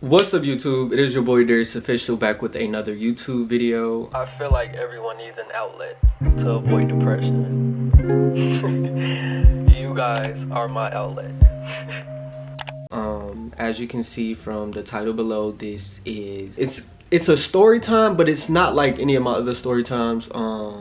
What's up, YouTube? It is your boy DarriusOfficiall back with another YouTube video. I feel like everyone needs an outlet to avoid depression. You guys are my outlet. As you can see from the title below, this is it's a story time, but it's not like any of my other story times.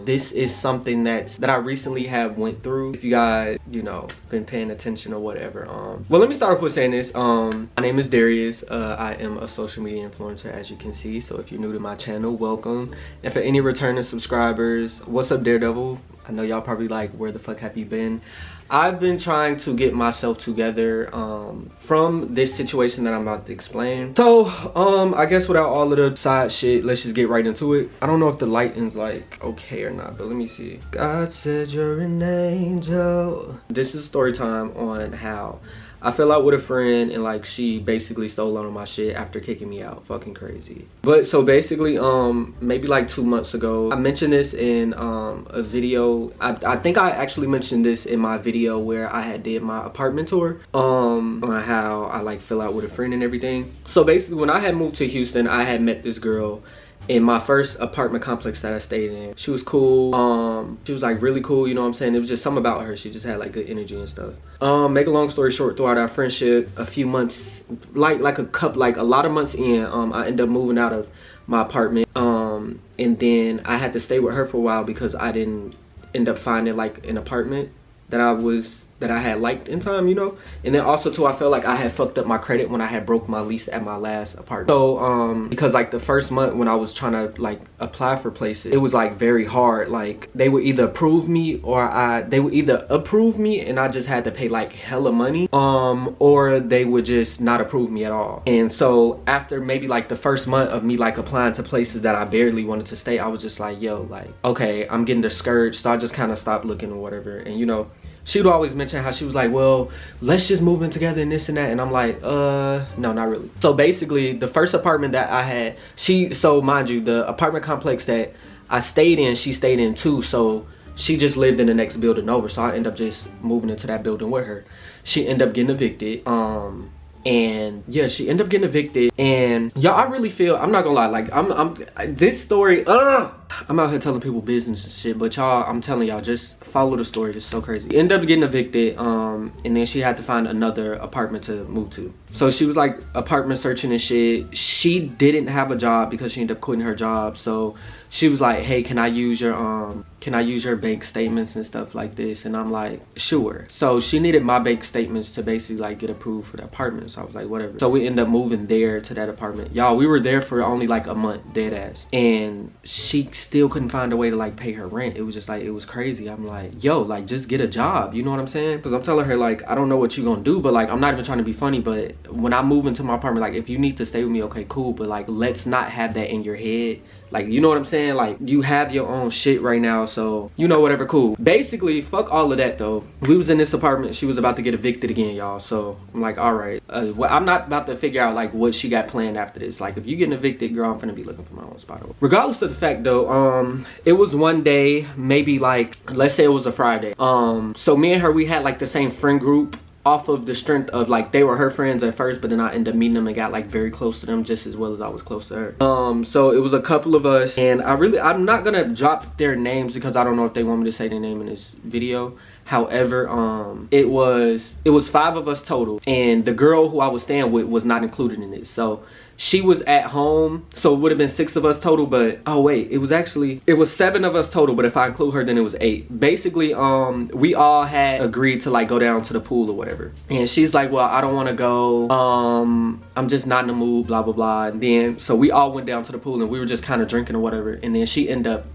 This is something that I recently have went through. If you guys, you know, been paying attention or whatever. Well, let me start off with saying this. My name is Darrius. I am a social media influencer, as you can see. So if you're new to my channel, welcome. And for any returning subscribers, what's up, Daredevil? I know y'all probably like, where the fuck have you been? I've been trying to get myself together from this situation that I'm about to explain. So I guess without all of the side shit, let's just get right into it. I don't know if the lighting's like okay or not, but let me see. God said you're an angel. This is story time on how I fell out with a friend and like she basically stole all of my shit after kicking me out. Fucking crazy. But so basically maybe like 2 months ago, I mentioned this in a video. I think I actually mentioned this in my video where I had did my apartment tour on how I like fell out with a friend and everything. So basically when I had moved to Houston, I had met this girl in my first apartment complex that I stayed in. She was cool. She was like really cool, you know what I'm saying? It was just something about her. She just had like good energy and stuff. Make a long story short, throughout our friendship, a few months, like a lot of months in, I ended up moving out of my apartment. And then I had to stay with her for a while because I didn't end up finding like an apartment that I had liked in time, you know. And then also too, I felt like I had fucked up my credit when I had broke my lease at my last apartment. So because like the first month when I was trying to like apply for places, it was like very hard. Like they would either approve me or they would either approve me and I just had to pay like hella money, or they would just not approve me at all. And so after maybe like the first month of me like applying to places that I barely wanted to stay, I was just like, yo, like, okay, I'm getting discouraged. So I just kind of stopped looking or whatever. And you know, she would always mention how she was like, well, let's just move in together and this and that. And I'm like, no, not really. So basically the first apartment that I had, so mind you, the apartment complex that I stayed in, she stayed in too. So she just lived in the next building over. So I ended up just moving into that building with her. She ended up getting evicted. And yeah, she ended up getting evicted. And y'all, I really feel, I'm not gonna lie, like this story, I'm out here telling people business and shit, but y'all, I'm telling y'all, just follow the story. It's so crazy. Ended up getting evicted, and then she had to find another apartment to move to. So she was like apartment searching and shit. She didn't have a job because she ended up quitting her job. So she was like, hey, can I use your bank statements and stuff like this? And I'm like, sure. So she needed my bank statements to basically like get approved for the apartment. So I was like, whatever. So we ended up moving there to that apartment. Y'all, we were there for only like a month, dead ass. And she still couldn't find a way to like pay her rent. It was just like, it was crazy. I'm like, yo, like just get a job. You know what I'm saying? Because I'm telling her like, I don't know what you gonna do, but like, I'm not even trying to be funny, but when I move into my apartment, like if you need to stay with me, okay, cool. But like, let's not have that in your head. Like, you know what I'm saying? Like, you have your own shit right now, so, you know, whatever, cool. Basically, fuck all of that, though. We was in this apartment. She was about to get evicted again, y'all. So, I'm like, all right. Well, I'm not about to figure out, like, what she got planned after this. Like, if you getting evicted, girl, I'm finna be looking for my own spot. Regardless of the fact, though, it was one day, maybe, like, let's say it was a Friday. So, me and her, we had, like, the same friend group. Off of the strength of like they were her friends at first, but then I ended up meeting them and got like very close to them just as well as I was close to her. So it was a couple of us, and I'm not gonna drop their names because I don't know if they want me to say their name in this video. However, it was 5 of us total, and the girl who I was staying with was not included in it. So she was at home, so it would have been 6 of us total, but oh wait, it was 7 of us total, but if I include her, then it was 8. Basically, we all had agreed to like go down to the pool or whatever. And she's like, well, I don't want to go. I'm just not in the mood, blah, blah, blah. And then, so we all went down to the pool and we were just kind of drinking or whatever. And then she ended up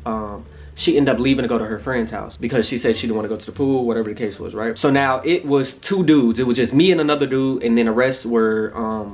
leaving to go to her friend's house because she said she didn't want to go to the pool, whatever the case was, right? So now it was 2 dudes. It was just me and another dude, and then the rest were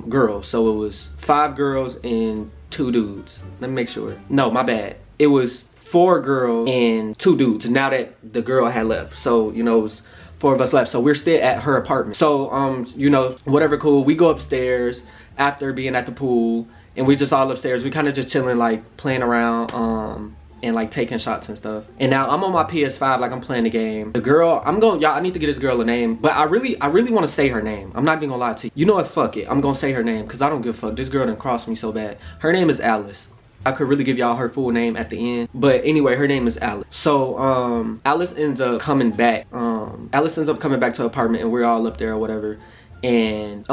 girls. So it was 5 girls and 2 dudes. Let me make sure. No, my bad. It was 4 girls and 2 dudes. Now that the girl had left. So, you know, it was 4 of us left. So we're still at her apartment. So, you know, whatever, cool. We go upstairs after being at the pool, and we just all upstairs. We kind of just chilling, like playing around. and like taking shots and stuff. And now I'm on my PS5, like I'm playing the game. The girl, y'all, I need to get this girl a name, but I really want to say her name. I'm not even gonna lie to you. You know what, fuck it, I'm gonna say her name because I don't give a fuck. This girl done crossed me so bad. Her name is Alice. I could really give y'all her full name at the end, but anyway, her name is Alice. So Alice ends up coming back. Alice ends up coming back to her apartment, and we're all up there or whatever. And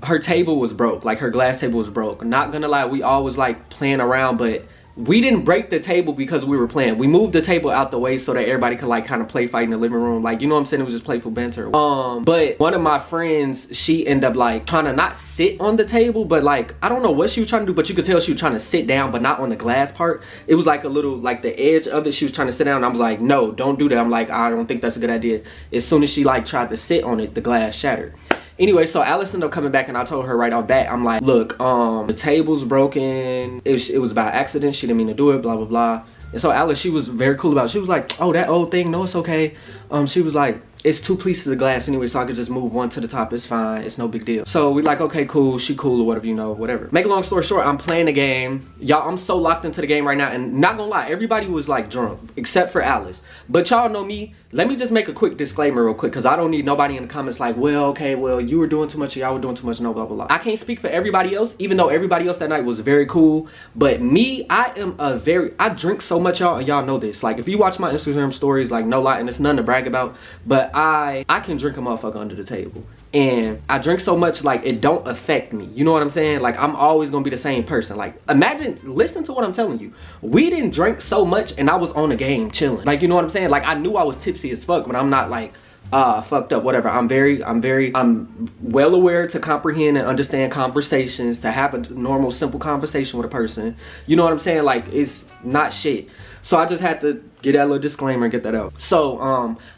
her table was broke, like her glass table was broke. Not gonna lie, we all was like playing around, but we didn't break the table because we were playing. We moved the table out the way so that everybody could like kind of play fight in the living room. Like, you know what I'm saying? It was just playful banter. But one of my friends, she ended up like trying to not sit on the table, but like, I don't know what she was trying to do, but you could tell she was trying to sit down, but not on the glass part. It was like a little, like the edge of it, she was trying to sit down. And I was like, no, don't do that. I'm like, I don't think that's a good idea. As soon as she like tried to sit on it, the glass shattered. Anyway, so Alice ended up coming back, and I told her right off bat, I'm like, look, the table's broken. It was by accident. She didn't mean to do it, blah, blah, blah. And so Alice, she was very cool about it. She was like, oh, that old thing, no, it's okay. She was like, it's 2 pieces of glass anyway, so I could just move one to the top. It's fine. It's no big deal. So we like, okay, cool. She cool or whatever, you know, whatever. Make a long story short, I'm playing the game. Y'all, I'm so locked into the game right now. And not gonna lie, everybody was like drunk except for Alice. But y'all know me. Let me just make a quick disclaimer real quick, because I don't need nobody in the comments like, well, okay, well, you were doing too much, y'all were doing too much, no, blah, blah, blah. I can't speak for everybody else, even though everybody else that night was very cool. But me, I drink so much, y'all, and y'all know this. Like, if you watch my Instagram stories, like, no lie, and it's nothing to brag about, but I can drink a motherfucker under the table. And I drink so much, like, it don't affect me. You know what I'm saying? Like, I'm always gonna be the same person. Like, imagine, listen to what I'm telling you. We didn't drink so much, and I was on the game chilling. Like, you know what I'm saying? Like, I knew I was tipsy as fuck, but I'm not like, fucked up, whatever. I'm well aware to comprehend and understand conversations, to have a normal, simple conversation with a person. You know what I'm saying? Like, it's not shit. So I just had to get that little disclaimer and get that out. So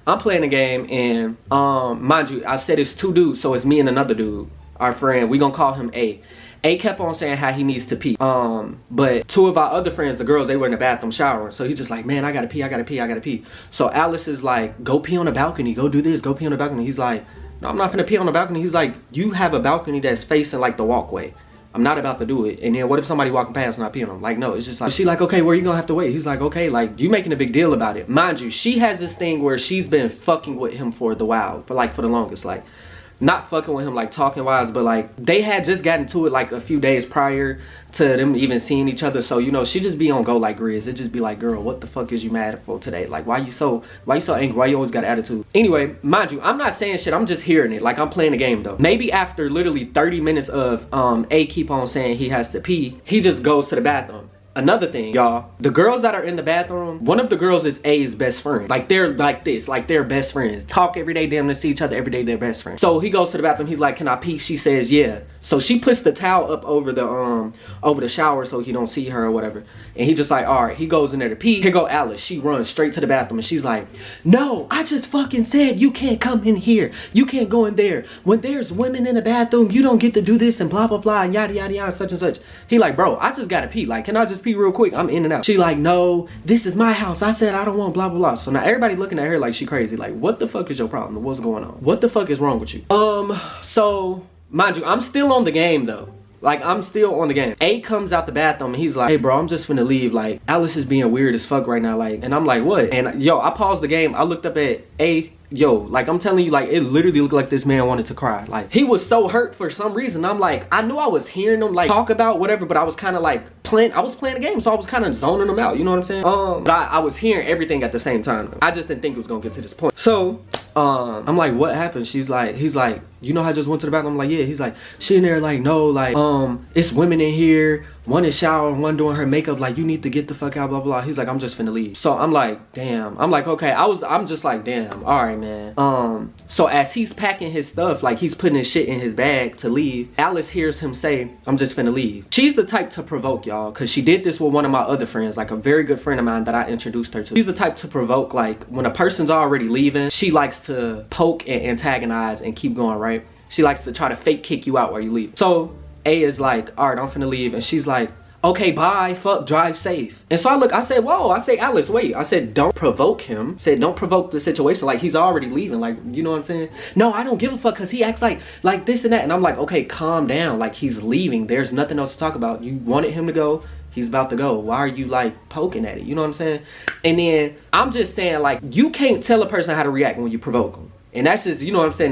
I'm playing the game, and mind you, I said it's 2 dudes, so it's me and another dude, our friend. We gonna call him A. A kept on saying how he needs to pee. But 2 of our other friends, the girls, they were in the bathroom showering. So he's just like, man, I gotta pee, I gotta pee, I gotta pee. So Alice is like, go pee on the balcony, go do this, go pee on the balcony. He's like, no, I'm not gonna pee on the balcony. He's like, you have a balcony that's facing like the walkway. I'm not about to do it. And then what if somebody walking past and I pee on them? Like, no, it's just like, she like, okay, where you gonna have to wait? He's like, okay, like, you making a big deal about it. Mind you, she has this thing where she's been fucking with him for the while, for the longest, like, not fucking with him like talking wise, but like they had just gotten to it like a few days prior to them even seeing each other. So, you know, she just be on go like Grizz. It just be like, girl, what the fuck is you mad for today? Like, why you so angry? Why you always got attitude? Anyway, mind you, I'm not saying shit, I'm just hearing it. Like, I'm playing the game though. Maybe after literally 30 minutes of A keep on saying he has to pee, he just goes to the bathroom. Another thing, y'all, the girls that are in the bathroom, one of the girls is A's best friend. Like, they're like this, like they're best friends. Talk every day, damn, to see each other every day, they're best friends. So he goes to the bathroom, he's like, can I pee? She says, yeah. So she puts the towel up over the shower so he don't see her or whatever. And he just like, all right, he goes in there to pee. Here go Alice. She runs straight to the bathroom and she's like, no, I just fucking said you can't come in here. You can't go in there. When there's women in the bathroom, you don't get to do this and blah, blah, blah, and yada, yada, yada, such and such. He like, bro, I just gotta pee. Like, can I just pee real quick? I'm in and out. She like, no, this is my house. I said I don't want blah, blah, blah. So now everybody looking at her like she crazy. Like, what the fuck is your problem? What's going on? What the fuck is wrong with you? So mind you, I'm still on the game though. Like, I'm still on the game. A comes out the bathroom and he's like, hey bro, I'm just finna leave. Like, Alice is being weird as fuck right now. Like, and I'm like, what? And yo, I paused the game. I looked up at A. Yo, like, I'm telling you, like, it literally looked like this man wanted to cry. Like, he was so hurt for some reason. I'm like, I knew I was hearing him like talk about whatever, but I was kind of like I was playing the game, so I was kind of zoning him out, you know what I'm saying? But I was hearing everything at the same time though. I just didn't think it was gonna get to this point. So I'm like, what happened? He's like, you know, I just went to the bathroom. I'm like, yeah. He's like, she in there like, no, like, it's women in here. One is showering, one doing her makeup. Like, you need to get the fuck out, blah, blah. He's like, I'm just finna leave. So I'm like, damn. I'm like, okay. I'm just like, damn. All right, man. So as he's packing his stuff, like he's putting his shit in his bag to leave, Alice hears him say, I'm just finna leave. She's the type to provoke, y'all, because she did this with one of my other friends, like a very good friend of mine that I introduced her to. She's the type to provoke, like when a person's already leaving, she likes to poke and antagonize and keep going, right? She likes to try to fake kick you out while you leave. So A is like, all right, I'm finna leave. And she's like, okay, bye, fuck, drive safe. And so I said, whoa, I say, Alice, wait. I said, don't provoke him. I said, don't provoke the situation. Like, he's already leaving. Like, you know what I'm saying? No, I don't give a fuck because he acts like this and that. And I'm like, okay, calm down. Like, he's leaving. There's nothing else to talk about. You wanted him to go. He's about to go. Why are you like poking at it? You know what I'm saying? And then I'm just saying, like, you can't tell a person how to react when you provoke them. And that's just, you know what I'm saying?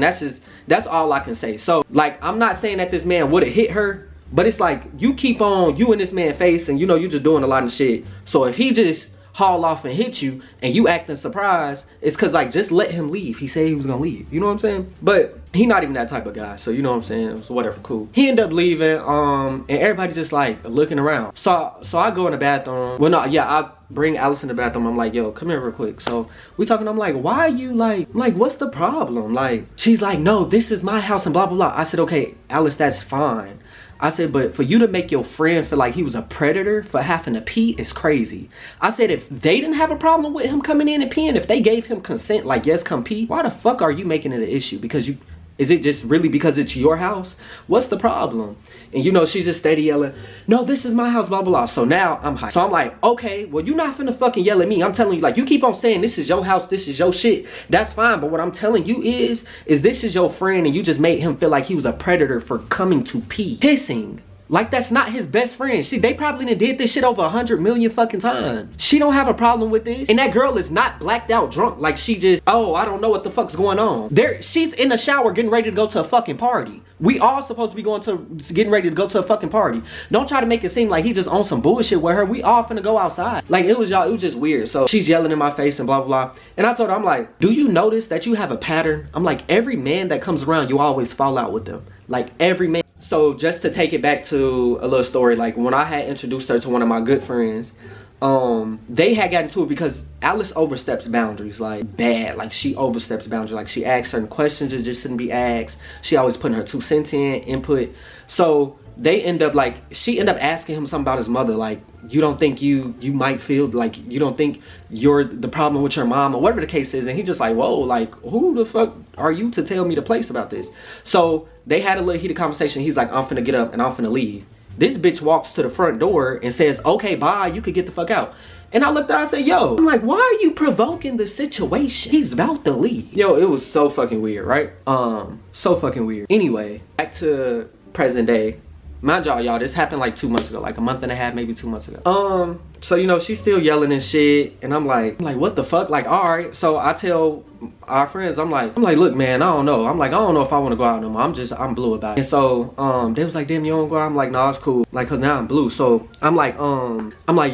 That's all I can say. So, like, I'm not saying that this man would have hit her, but it's like, you keep on, you and this man face, and you know, you just doing a lot of shit. So if he just haul off and hit you, and you acting surprised, it's cause like, just let him leave. He said he was gonna leave. You know what I'm saying? But he not even that type of guy. So you know what I'm saying? So whatever, cool. He ended up leaving, and everybody just like looking around. So I go in the bathroom. Well, no, yeah, I bring Alice in the bathroom. I'm like, yo, come here real quick. So we talking, I'm like, why are you like, what's the problem? Like, she's like, no, this is my house and blah, blah, blah. I said, okay, Alice, that's fine. I said, but for you to make your friend feel like he was a predator for having to pee is crazy. I said, if they didn't have a problem with him coming in and peeing, if they gave him consent, like, yes, come pee, why the fuck are you making it an issue? Because you, is it just really because it's your house? What's the problem? And you know, she's just steady yelling, no, this is my house, blah, blah, blah. So now I'm hyped. So I'm like, okay, well, you're not finna fucking yell at me. I'm telling you, like, you keep on saying this is your house, this is your shit. That's fine. But what I'm telling you is this is your friend, and you just made him feel like he was a predator for coming to pee. Pissing. Like, that's not his best friend. They probably done did this shit over 100 million fucking times. She don't have a problem with this. And that girl is not blacked out drunk. Like, she just, oh, I don't know what the fuck's going on. She's in the shower getting ready to go to a fucking party. We all supposed to be getting ready to go to a fucking party. Don't try to make it seem like he just on some bullshit with her. We all finna go outside. Like, it was just weird. So she's yelling in my face and blah, blah, blah. And I told her, I'm like, do you notice that you have a pattern? I'm like, every man that comes around, you always fall out with them. Like, every man. So just to take it back to a little story, like when I had introduced her to one of my good friends, they had gotten to it because Alice oversteps boundaries, like bad. Like, she oversteps boundaries. Like, she asks certain questions that just shouldn't be asked. She always putting her 2 cents in, input. So they end up like, she ended up asking him something about his mother. Like, you don't think you might feel like, you don't think you're the problem with your mom, or whatever the case is. And he just like, whoa, like, who the fuck are you to tell me the place about this? So they had a little heated conversation. He's like, I'm finna get up and I'm finna leave. This bitch walks to the front door and says, okay, bye, you could get the fuck out. And I looked at her, I said, yo, I'm like, why are you provoking the situation? He's about to leave. Yo, it was so fucking weird, right? So fucking weird. Anyway, back to present day. Mind y'all, this happened like 2 months ago, like a month and a half, maybe 2 months ago. So you know, she's still yelling and shit, and I'm like, what the fuck? Like, all right. So I tell our friends, I'm like, look, man, I don't know. I'm like, I don't know if I want to go out no more. I'm blue about it. And so they was like, damn, you don't go out? I'm like, no, it's cool. Like, cause now I'm blue. So I'm like,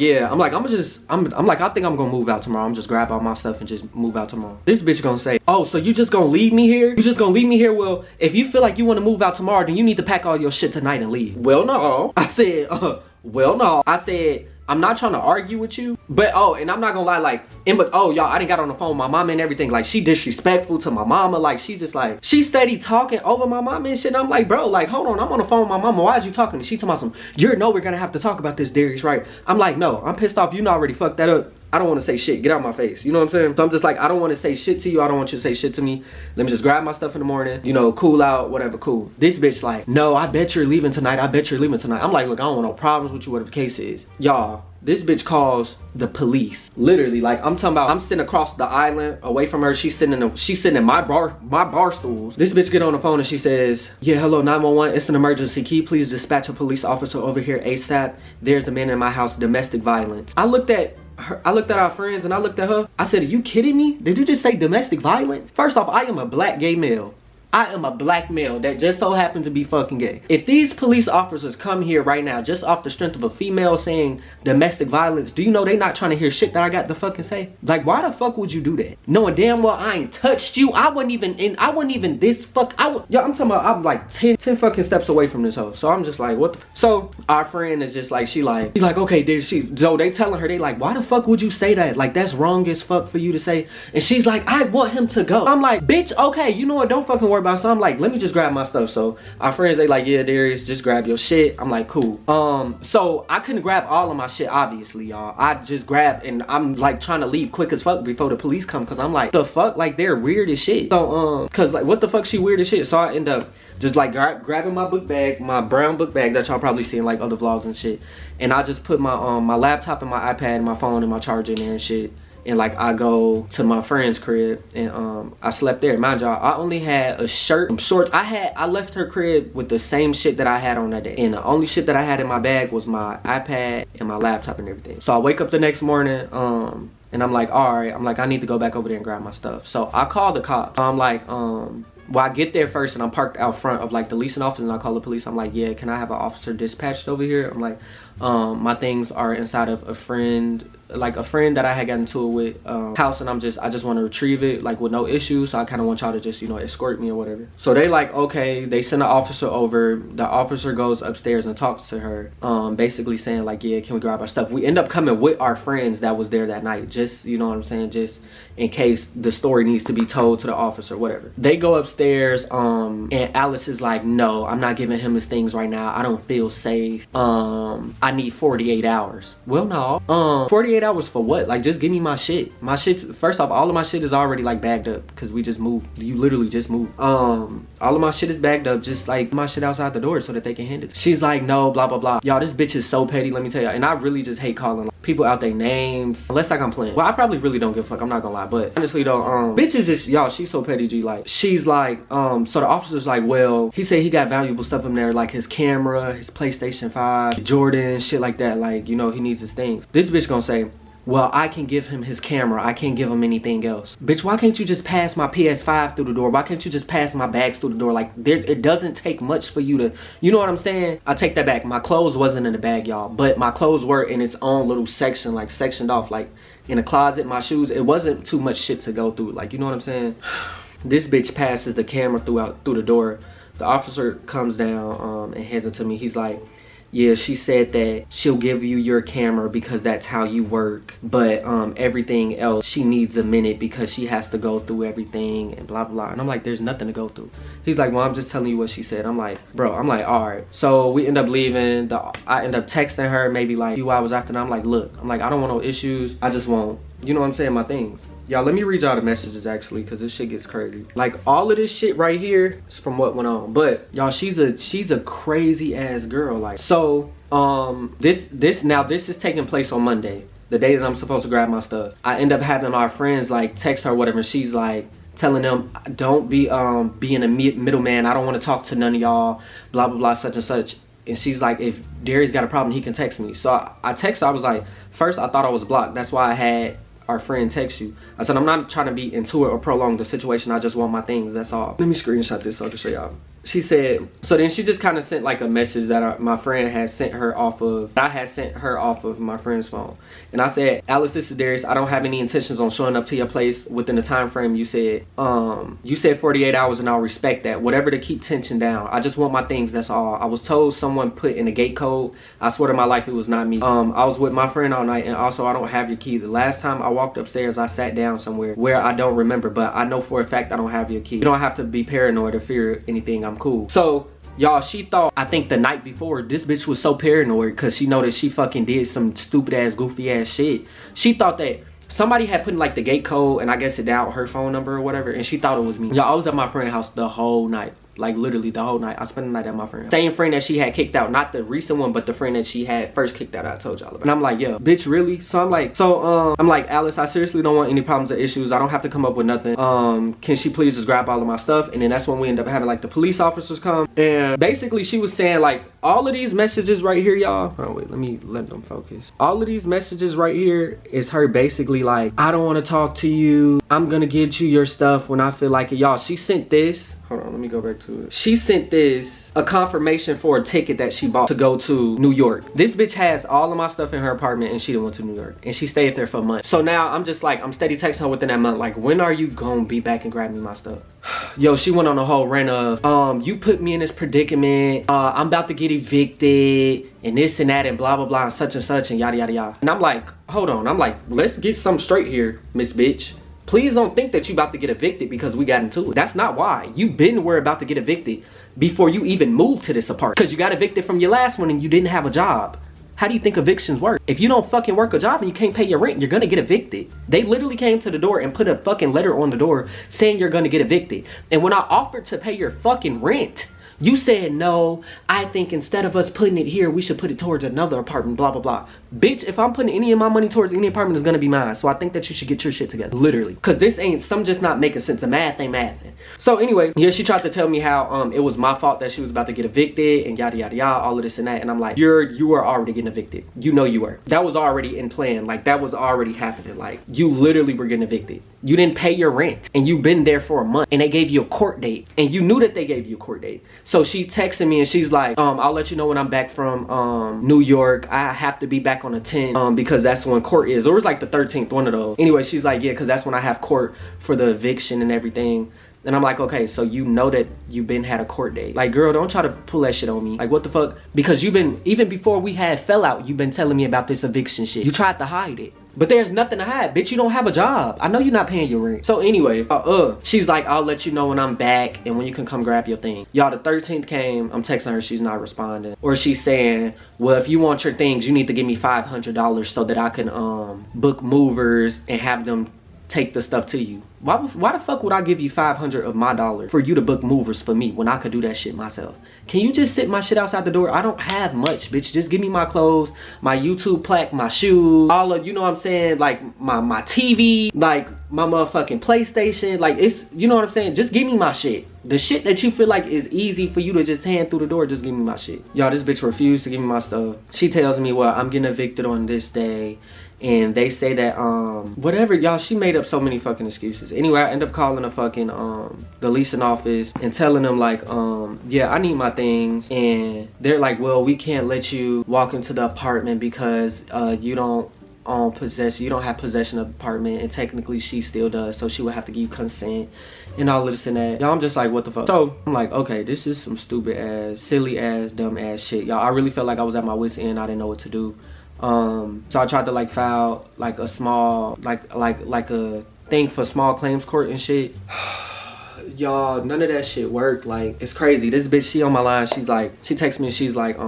yeah. I'm like, I think I'm gonna move out tomorrow. I'm just grab all my stuff and just move out tomorrow. This bitch gonna say, oh, so you just gonna leave me here? You just gonna leave me here? Well, if you feel like you want to move out tomorrow, then you need to pack all your shit tonight and leave. Well, no. I said, well, no. I said, I'm not trying to argue with you, but and I'm not gonna lie, like, y'all, I didn't got on the phone with my mama and everything. Like, she disrespectful to my mama. Like, she just like, she steady talking over my mama and shit. And I'm like, bro, like, hold on, I'm on the phone with my mama. Why is you talking? She talking about some, you know we're gonna have to talk about this, Darrius, right? I'm like, no, I'm pissed off. You know, already fucked that up. I don't want to say shit. Get out my face. You know what I'm saying? So I'm just like, I don't want to say shit to you. I don't want you to say shit to me. Let me just grab my stuff in the morning, you know, cool out, whatever, cool. This bitch like, no, I bet you're leaving tonight. I bet you're leaving tonight. I'm like, look, I don't want no problems with you, whatever the case is. Y'all, this bitch calls the police. Literally, like, I'm talking about, I'm sitting across the island away from her. She's sitting in my bar stools. This bitch get on the phone and she says, yeah, hello, 911. It's an emergency. Can you please dispatch a police officer over here ASAP? There's a man in my house, domestic violence. I looked at our friends and I looked at her. I said, are you kidding me? Did you just say domestic violence? First off, I am a black gay male. I am a black male that just so happened to be fucking gay. If these police officers come here right now just off the strength of a female saying domestic violence, do you know they not trying to hear shit that I got to fucking say? Like, why the fuck would you do that? Knowing damn well I ain't touched you. I wasn't even this fuck. Yo, I'm talking about, I'm like 10 fucking steps away from this hoe. So I'm just like, what the? So our friend is just like, she's like, okay, dude, so they telling her, they like, why the fuck would you say that? Like, that's wrong as fuck for you to say. And she's like, I want him to go. I'm like, bitch, okay, you know what? Don't fucking worry about it. So I'm like, let me just grab my stuff. So our friends, they like, yeah, Darrius, just grab your shit. I'm like, cool. So I couldn't grab all of my shit, obviously, y'all. I just grabbed, and I'm like trying to leave quick as fuck before the police come, because I'm like, the fuck, like, they're weird as shit. So because like, what the fuck, she weird as shit. So I end up just like grabbing my book bag, my brown book bag that y'all probably see in like other vlogs and shit, and I just put my my laptop and my iPad and my phone and my charger in there and shit. and like I go to my friend's crib and I slept there. Mind y'all, I only had a shirt, some shorts. I left her crib with the same shit that I had on that day, and the only shit that I had in my bag was my iPad and my laptop and everything. So I wake up the next morning and I'm like, all right, I'm like, I need to go back over there and grab my stuff. So I call the cops. I'm like, well, I get there first and I'm parked out front of like the leasing office, and I call the police. I'm like, yeah, can I have an officer dispatched over here? I'm like, my things are inside of a friend that I had gotten into it with house, and I just want to retrieve it like with no issue. So I kind of want y'all to just, you know, escort me or whatever. So they like, okay, they send an officer over. The officer goes upstairs and talks to her, basically saying like, yeah, can we grab our stuff? We end up coming with our friends that was there that night, just, you know what I'm saying, just in case the story needs to be told to the officer, whatever. They go upstairs, and Alice is like, no, I'm not giving him his things right now. I don't feel safe. I need 48 hours. Well, no. 48 hours for what? Like, just give me my shit. My shit's, first off, all of my shit is already like bagged up because we just moved. You literally just moved. All of my shit is bagged up, just like my shit outside the door so that they can hand it. She's like, no, blah, blah, blah. Y'all, this bitch is so petty, let me tell y'all. And I really just hate calling like, people out their names. Unless like I'm playing. Well, I probably really don't give a fuck. I'm not gonna lie. But honestly though, bitches is, y'all, she's so petty, G. Like, she's like, so the officer's like, well, he said he got valuable stuff in there, like his camera, his PlayStation 5, Jordan, shit like that. Like, you know, he needs his things. This bitch gonna say, well, I can give him his camera. I can't give him anything else. Bitch, why can't you just pass my PS5 through the door? Why can't you just pass my bags through the door? Like, it doesn't take much for you to, you know what I'm saying? I take that back. My clothes wasn't in the bag, y'all. But my clothes were in its own little section, like sectioned off, like in a closet. My shoes, it wasn't too much shit to go through. Like, you know what I'm saying? This bitch passes the camera through the door. The officer comes down and hands it to me. He's like, yeah, she said that she'll give you your camera because that's how you work, but everything else, she needs a minute because she has to go through everything and blah blah. And I'm like, there's nothing to go through. He's like, well, I'm just telling you what she said. I'm like, bro, I'm like, all right. So we end up leaving. I end up texting her maybe like a few hours after that. I'm like, look, I'm like, I don't want no issues. I just want, you know what I'm saying, my things. Y'all, let me read y'all the messages actually, because this shit gets crazy. Like, all of this shit right here is from what went on. But y'all, she's a crazy ass girl. Like, so this is taking place on Monday, the day that I'm supposed to grab my stuff. I end up having our friends like text her, whatever, and she's like telling them, don't be being a middleman. I don't want to talk to none of y'all, blah blah blah, such and such. And she's like, if Darrius got a problem, he can text me. So I texted her. I was like, first I thought I was blocked. That's why I had our friend text you. I said, I'm not trying to be into it or prolong the situation. I just want my things, that's all. Let me screenshot this so I can show y'all. She said, so then she just kind of sent like a message that my friend had sent her off of, I had sent her off of my friend's phone. And I said, Alice, this is Darrius. I don't have any intentions on showing up to your place within the time frame you said. You said 48 hours and I'll respect that. Whatever to keep tension down. I just want my things, that's all. I was told someone put in a gate code. I swear to my life it was not me. I was with my friend all night, and also I don't have your key. The last time I walked upstairs, I sat down somewhere where I don't remember, but I know for a fact I don't have your key. You don't have to be paranoid or fear anything. I'm cool. So y'all, she thought, I think the night before, this bitch was so paranoid because she know that she fucking did some stupid ass, goofy ass shit. She thought that somebody had put in like the gate code, and I guess it down her phone number or whatever, and she thought it was me. Y'all, I was at my friend's house the whole night. Like, literally the whole night. I spent the night at my friend's. Same friend that she had kicked out. Not the recent one, but the friend that she had first kicked out, I told y'all about. And I'm like, yeah, bitch, really? So I'm like, I'm like, Alice, I seriously don't want any problems or issues. I don't have to come up with nothing. Can she please just grab all of my stuff? And then that's when we end up having like the police officers come. And basically she was saying like, all of these messages right here, y'all. Oh, wait, let them focus. All of these messages right here is her basically like, I don't want to talk to you. I'm gonna get you your stuff when I feel like it. Y'all, she sent this. Hold on, let me go back to it. She sent this, a confirmation for a ticket that she bought to go to New York. This bitch has all of my stuff in her apartment and she done went to New York. And she stayed there for a month. So now I'm just like, I'm steady texting her within that month. Like, when are you gonna be back and grab me my stuff? Yo, she went on a whole rant of, you put me in this predicament. I'm about to get evicted and this and that and blah, blah, blah, and such and yada, yada, yada. And I'm like, hold on. I'm like, let's get something straight here, Miss Bitch. Please don't think that you about to get evicted because we got into it. That's not why. You been were about to get evicted before you even moved to this apartment. Because you got evicted from your last one and you didn't have a job. How do you think evictions work? If you don't fucking work a job and you can't pay your rent, you're gonna get evicted. They literally came to the door and put a fucking letter on the door saying you're gonna get evicted. And when I offered to pay your fucking rent, You said no. I think instead of us putting it here, we should put it towards another apartment, blah, blah, blah. Bitch, if I'm putting any of my money towards any apartment, it's gonna be mine. So I think that you should get your shit together, literally. Cause this ain't, some just not making sense. The math ain't mathing. So anyway, yeah, she tried to tell me how it was my fault that she was about to get evicted and yada, yada, yada, all of this and that. And I'm like, you were already getting evicted. You know you were. That was already in plan. Like, that was already happening. Like, you literally were getting evicted. You didn't pay your rent and you've been there for a month and they gave you a court date and you knew that they gave you a court date. So she texted me and she's like, I'll let you know when I'm back from New York. I have to be back on the 10th because that's when court is. Or it was like the 13th, one of those. Anyway, she's like, yeah, because that's when I have court for the eviction and everything. And I'm like, okay, so you know that you've been had a court date. Like, girl, don't try to pull that shit on me. Like, what the fuck? Because you've been, even before we had fell out, you've been telling me about this eviction shit. You tried to hide it. But there's nothing to hide, bitch. You don't have a job. I know you're not paying your rent. So anyway, she's like, I'll let you know when I'm back and when you can come grab your thing. Y'all, the 13th came. I'm texting her. She's not responding. Or she's saying, well, if you want your things, you need to give me $500 so that I can book movers and have them take the stuff to you. Why the fuck would I give you 500 of my dollar for you to book movers for me when I could do that shit myself? Can you just sit my shit outside the door? I don't have much, bitch. Just give me my clothes, my YouTube plaque, my shoes, all of, you know what I'm saying, like my TV, like my motherfucking PlayStation, like, it's, you know what I'm saying? Just give me my shit. The shit that you feel like is easy for you to just hand through the door, just give me my shit. Y'all, this bitch refused to give me my stuff. She tells me, well, I'm getting evicted on this day. And they say that, whatever, y'all, she made up so many fucking excuses. Anyway, I end up calling the fucking, the leasing office and telling them like, yeah, I need my things. And they're like, well, we can't let you walk into the apartment because, you don't have possession of the apartment, and technically she still does, so she would have to give you consent and all of this and that. Y'all, I'm just like, what the fuck? So I'm like, okay, this is some stupid ass, silly ass, dumb ass shit. Y'all, I really felt like I was at my wit's end. I didn't know what to do. So I tried to like file like a small like a thing for small claims court and shit. Y'all, none of that shit worked. Like, it's crazy. This bitch, she on my line, she's like, she texts me and she's like,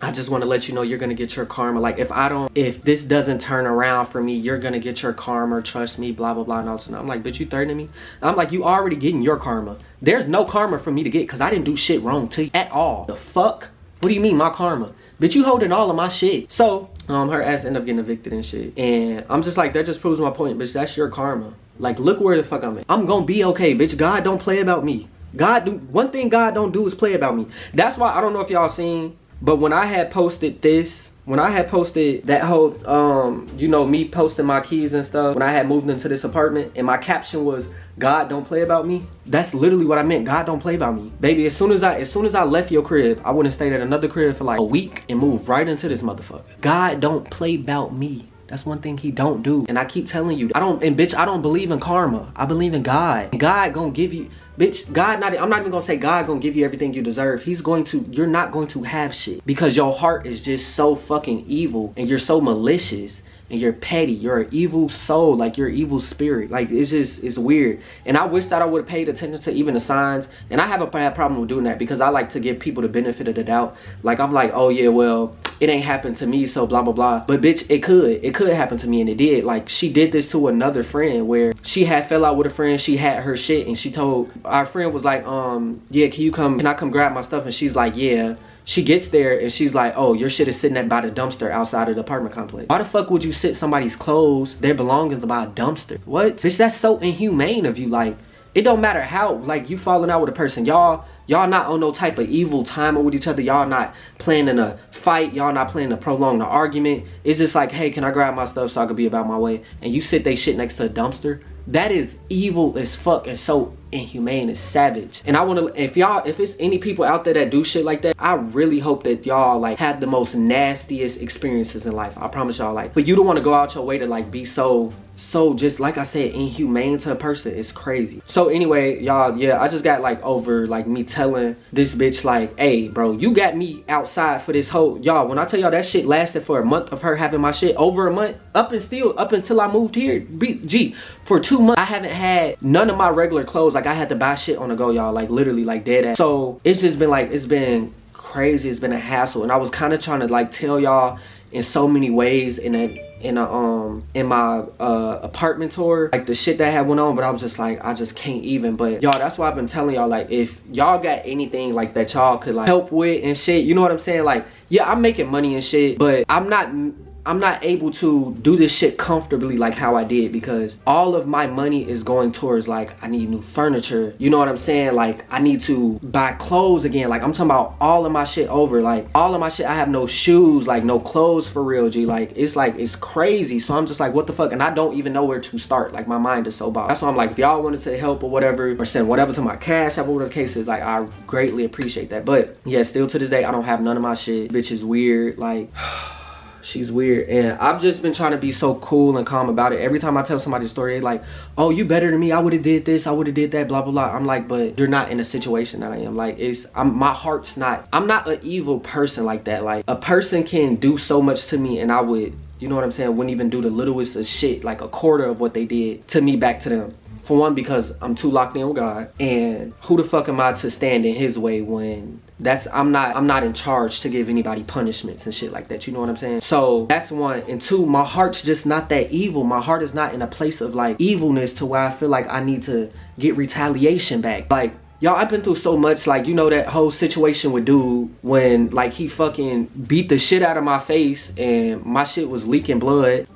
I just want to let you know you're gonna get your karma. Like, if this doesn't turn around for me, you're gonna get your karma, trust me, blah blah blah. And all that. I'm like, bitch, you threatening me? And I'm like, you already getting your karma. There's no karma for me to get because I didn't do shit wrong to you at all. The fuck? What do you mean my karma? Bitch, you holding all of my shit. So her ass ended up getting evicted and shit. And I'm just like, that just proves my point, bitch. That's your karma. Like, look where the fuck I'm at. I'm gonna be okay, bitch. God don't play about me. One thing God don't do is play about me. That's why, I don't know if y'all seen, but when I had posted this, when I had posted that whole, you know, me posting my keys and stuff, when I had moved into this apartment and my caption was, God don't play about me. That's literally what I meant. God don't play about me. Baby, as soon as I left your crib, I wouldn't stay at another crib for like a week and move right into this motherfucker. God don't play about me. That's one thing he don't do. And I keep telling you, I don't believe in karma. I believe in God. And God gonna give you, bitch, I'm not even gonna say God gonna give you everything you deserve. You're not going to have shit because your heart is just so fucking evil and you're so malicious. And you're petty, you're an evil soul, like you're an evil spirit. Like, it's weird. And I wish that I would have paid attention to even the signs. And I have a bad problem with doing that because I like to give people the benefit of the doubt. Like, I'm like, oh yeah, well, it ain't happened to me, so blah blah blah. But bitch, it could happen to me, and it did. Like, she did this to another friend where she had fell out with a friend, she had her shit, and she told our friend was like, yeah, can I come grab my stuff? And she's like, yeah. She gets there and she's like, oh, your shit is sitting by the dumpster outside of the apartment complex. Why the fuck would you sit somebody's clothes, their belongings by a dumpster? What? Bitch, that's so inhumane of you. Like, it don't matter how, like, you falling out with a person. Y'all not on no type of evil time with each other. Y'all not planning a fight. Y'all not planning to prolong the argument. It's just like, hey, can I grab my stuff so I can be about my way? And you sit they shit next to a dumpster. That is evil as fuck and so inhumane. It's savage. And I want to, if it's any people out there that do shit like that, I really hope that y'all like have the most nastiest experiences in life. I promise y'all. Like, but you don't want to go out your way to like be so just like I said, inhumane to a person. It's crazy. So anyway, y'all, yeah, I just got like over like me telling this bitch like, hey bro, you got me outside for this whole, y'all, when I tell y'all that shit lasted for a month of her having my shit, over a month, up until I moved here, for 2 months I haven't had none of my regular clothes. Like, I had to buy shit on the go, y'all, like literally, like dead ass. So it's just been like, it's been crazy. It's been a hassle. And I was kind of trying to like tell y'all in so many ways in my apartment tour, like the shit that had went on, but I was just like, I just can't even. But y'all, that's why I've been telling y'all, like, if y'all got anything like that y'all could like help with and shit, you know what I'm saying? Like, yeah, I'm making money and shit, but I'm not able to do this shit comfortably like how I did, because all of my money is going towards, like, I need new furniture, you know what I'm saying? Like, I need to buy clothes again. Like, I'm talking about all of my shit over, like all of my shit. I have no shoes, like no clothes for real, G. Like, it's crazy. So I'm just like, what the fuck? And I don't even know where to start. Like, my mind is so bogged. That's why I'm like, if y'all wanted to help or whatever, or send whatever to my Cash App or whatever the case is, like, I greatly appreciate that. But yeah, still to this day, I don't have none of my shit. Bitch is weird, like she's weird, and I've just been trying to be so cool and calm about it. Every time I tell somebody a story, they like, oh, you better than me, I would have did this, I would have did that, blah blah blah. I'm like, but you're not in a situation that I am. Like, my heart's not, I'm not an evil person like that. Like, a person can do so much to me and I would, you know what I'm saying, wouldn't even do the littlest of shit, like a quarter of what they did to me back to them. For one, because I'm too locked in with God, and who the fuck am I to stand in his way when I'm not in charge to give anybody punishments and shit like that, you know what I'm saying? So that's one. And two, my heart's just not that evil. My heart is not in a place of like evilness to where I feel like I need to get retaliation back. Like, y'all, I've been through so much. Like, you know that whole situation with dude when like he fucking beat the shit out of my face and my shit was leaking blood.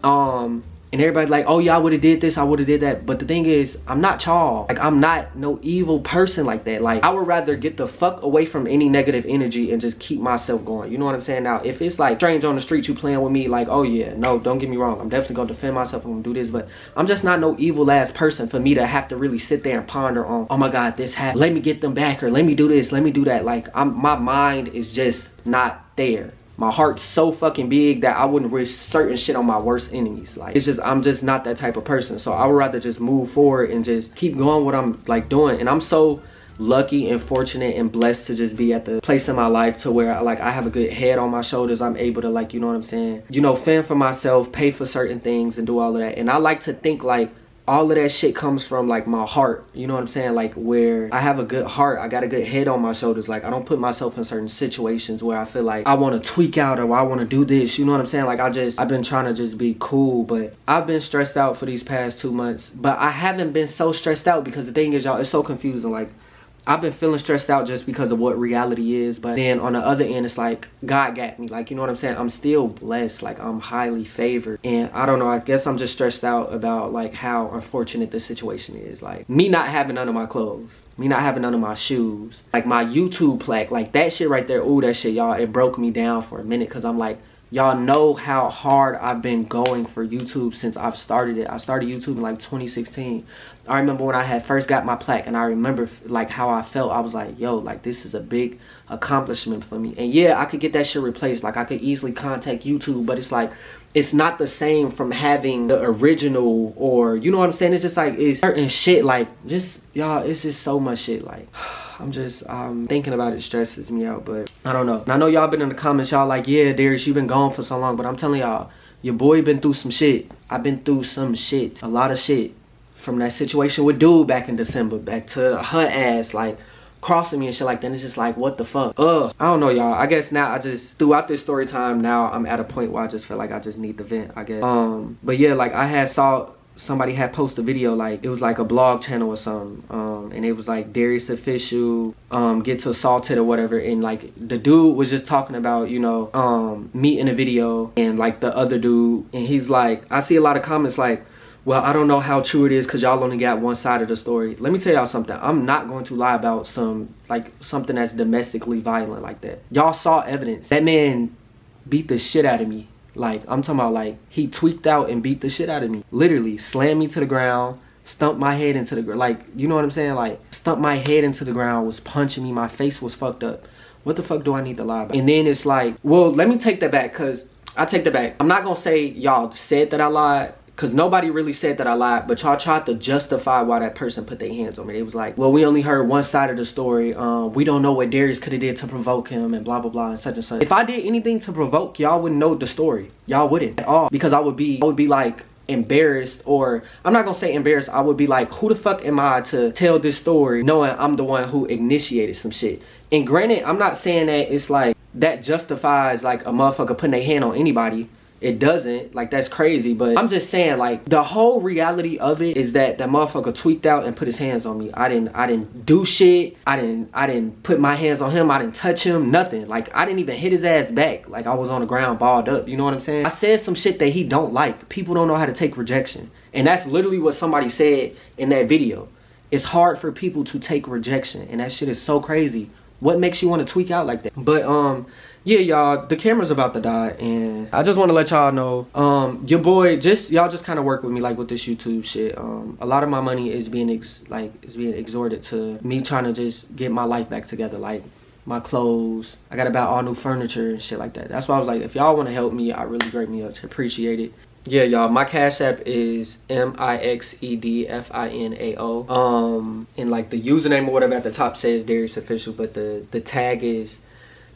And everybody like, oh yeah, I would have did this, I would have did that. But the thing is, I'm not y'all. Like, I'm not no evil person like that. Like, I would rather get the fuck away from any negative energy and just keep myself going. You know what I'm saying? Now, if it's like strange on the street, you playing with me, like, oh yeah, no, don't get me wrong, I'm definitely gonna defend myself, I'm gonna do this. But I'm just not no evil ass person for me to have to really sit there and ponder on, oh my God, this happened, let me get them back, or let me do this, let me do that. Like, my mind is just not there. My heart's so fucking big that I wouldn't risk certain shit on my worst enemies. Like, it's just, I'm just not that type of person. So I would rather just move forward and just keep going what I'm like doing. And I'm so lucky and fortunate and blessed to just be at the place in my life to where like I have a good head on my shoulders. I'm able to, like, you know what I'm saying, you know, fend for myself, pay for certain things and do all of that. And I like to think like all of that shit comes from like my heart, you know what I'm saying? Like, where I have a good heart, I got a good head on my shoulders. Like, I don't put myself in certain situations where I feel like I want to tweak out or I want to do this, you know what I'm saying? Like, I've been trying to just be cool. But I've been stressed out for these past 2 months, but I haven't been so stressed out because the thing is, y'all, it's so confusing. Like, I've been feeling stressed out just because of what reality is, but then on the other end, it's like God got me. Like, you know what I'm saying? I'm still blessed. Like, I'm highly favored. And I don't know, I guess I'm just stressed out about like how unfortunate the situation is. Like, me not having none of my clothes, me not having none of my shoes, like my YouTube plaque, like that shit right there. Ooh, that shit, y'all, it broke me down for a minute, because I'm like, y'all know how hard I've been going for YouTube since I've started it. I started YouTube in like 2016. I remember when I had first got my plaque, and I remember like how I felt. I was like, yo, like, this is a big accomplishment for me. And yeah, I could get that shit replaced. Like, I could easily contact YouTube, but it's like, it's not the same from having the original, or, you know what I'm saying? It's just like, it's certain shit, like, just, y'all, it's just so much shit. Like, I'm just, thinking about it stresses me out, but I don't know. And I know y'all been in the comments, y'all like, yeah, Darrius, you been gone for so long, but I'm telling y'all, your boy been through some shit. I've been through some shit, a lot of shit. From that situation with dude back in December, back to her ass like crossing me and shit like that. And it's just like, what the fuck? I don't know, y'all. I guess now I just, throughout this story time, now I'm at a point where I just feel like I just need the vent, I guess. But yeah, like, I had saw somebody had posted a video, like, it was like a blog channel or something, and it was like DarriusOfficiall gets assaulted or whatever, and like the dude was just talking about, you know, me in a video and like the other dude, and he's like, I see a lot of comments like, well, I don't know how true it is because y'all only got one side of the story. Let me tell y'all something. I'm not going to lie about something that's domestically violent like that. Y'all saw evidence. That man beat the shit out of me. Like, I'm talking about, like, he tweaked out and beat the shit out of me. Literally slammed me to the ground, stumped my head into the ground. Like, you know what I'm saying? Like, stumped my head into the ground, was punching me. My face was fucked up. What the fuck do I need to lie about? And then it's like, well, let me take that back, because I take that back. I'm not going to say y'all said that I lied, because nobody really said that I lied, but y'all tried to justify why that person put their hands on me. It was like, well, we only heard one side of the story. We don't know what Darrius could have did to provoke him and blah, blah, blah, and such and such. If I did anything to provoke, y'all wouldn't know the story. Y'all wouldn't at all, because I would be like embarrassed, or I'm not gonna say embarrassed. I would be like, who the fuck am I to tell this story knowing I'm the one who initiated some shit? And granted, I'm not saying that it's like that justifies like a motherfucker putting their hand on anybody. It doesn't. Like, that's crazy. But I'm just saying, like, the whole reality of it is that motherfucker tweaked out and put his hands on me. I didn't do shit. I didn't put my hands on him. I didn't touch him. Nothing. Like, I didn't even hit his ass back. Like, I was on the ground balled up. You know what I'm saying? I said some shit that he don't like. People don't know how to take rejection. And that's literally what somebody said in that video. It's hard for people to take rejection. And that shit is so crazy. What makes you want to tweak out like that? But, yeah, y'all, the camera's about to die, and I just want to let y'all know, your boy, y'all just kind of work with me, like, with this YouTube shit. A lot of my money is being exhorted to me trying to just get my life back together, like my clothes. I gotta buy all new furniture and shit like that. That's why I was like, if y'all want to help me, I really greatly appreciate it. Yeah, y'all, my Cash App is MIXEDFINAO. And like the username or whatever at the top says DarriusOfficial, but the tag is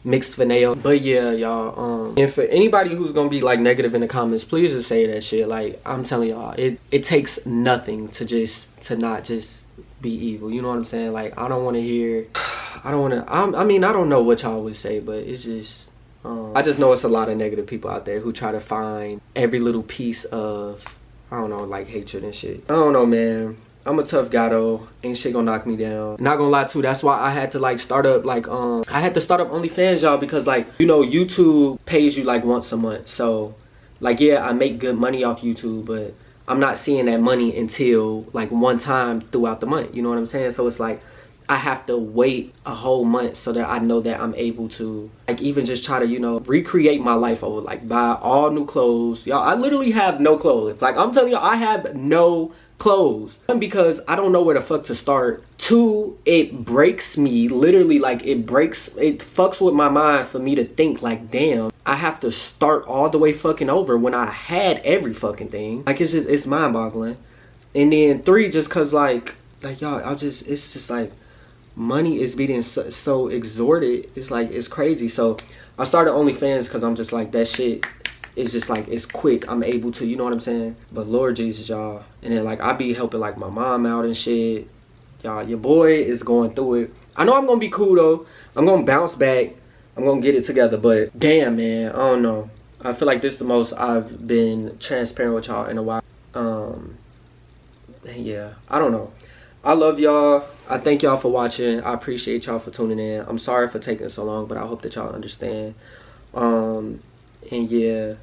mixed finale. But yeah, y'all, and for anybody who's gonna be like negative in the comments, please just say that shit. Like, I'm telling y'all, it takes nothing to not just be evil. You know what I'm saying? Like, I don't want to hear, I mean, I don't know what y'all would say, but it's just, I just know it's a lot of negative people out there who try to find every little piece of, I don't know, like hatred and shit. I don't know, man. I'm a tough guy though. Ain't shit gonna knock me down. Not gonna lie too, that's why I had to like start up like I had to start up OnlyFans, y'all, because like, you know, YouTube pays you like once a month. So like, yeah, I make good money off YouTube, but I'm not seeing that money until like one time throughout the month. You know what I'm saying? So it's like I have to wait a whole month so that I know that I'm able to like even just try to, you know, recreate my life over, like buy all new clothes. Y'all, I literally have no clothes. Like, I'm telling y'all, I have no clothes. One, because I don't know where the fuck to start. Two, it breaks me, literally, like it fucks with my mind for me to think like, damn, I have to start all the way fucking over when I had every fucking thing. Like, it's mind boggling. And then three, just cause like y'all, it's just like money is being so exorted. It's like, it's crazy. So I started OnlyFans because I'm just like, that shit, it's just like, it's quick. I'm able to, you know what I'm saying? But Lord Jesus, y'all. And then like, I be helping like my mom out and shit. Y'all, your boy is going through it. I know I'm gonna be cool though. I'm gonna bounce back. I'm gonna get it together. But damn, man, I don't know. I feel like this is the most I've been transparent with y'all in a while. Yeah, I don't know. I love y'all. I thank y'all for watching. I appreciate y'all for tuning in. I'm sorry for taking so long, but I hope that y'all understand. And yeah,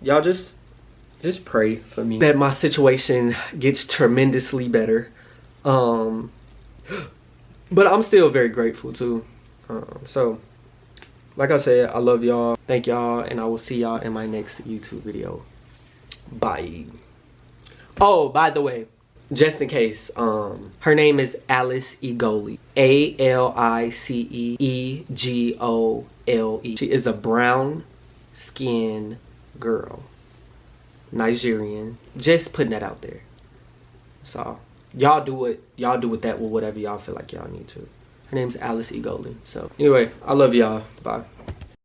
y'all just pray for me that my situation gets tremendously better. But I'm still very grateful too. So like I said, I love y'all. Thank y'all, and I will see y'all in my next YouTube video. Bye. Oh, by the way, just in case, her name is Alice Egoli. ALICEEGOLE. She is a brown skinned girl, Nigerian. Just putting that out there. So y'all do it. Y'all do with that with whatever y'all feel like y'all need to. Her name's Alice Egoli. So anyway, I love y'all. Bye.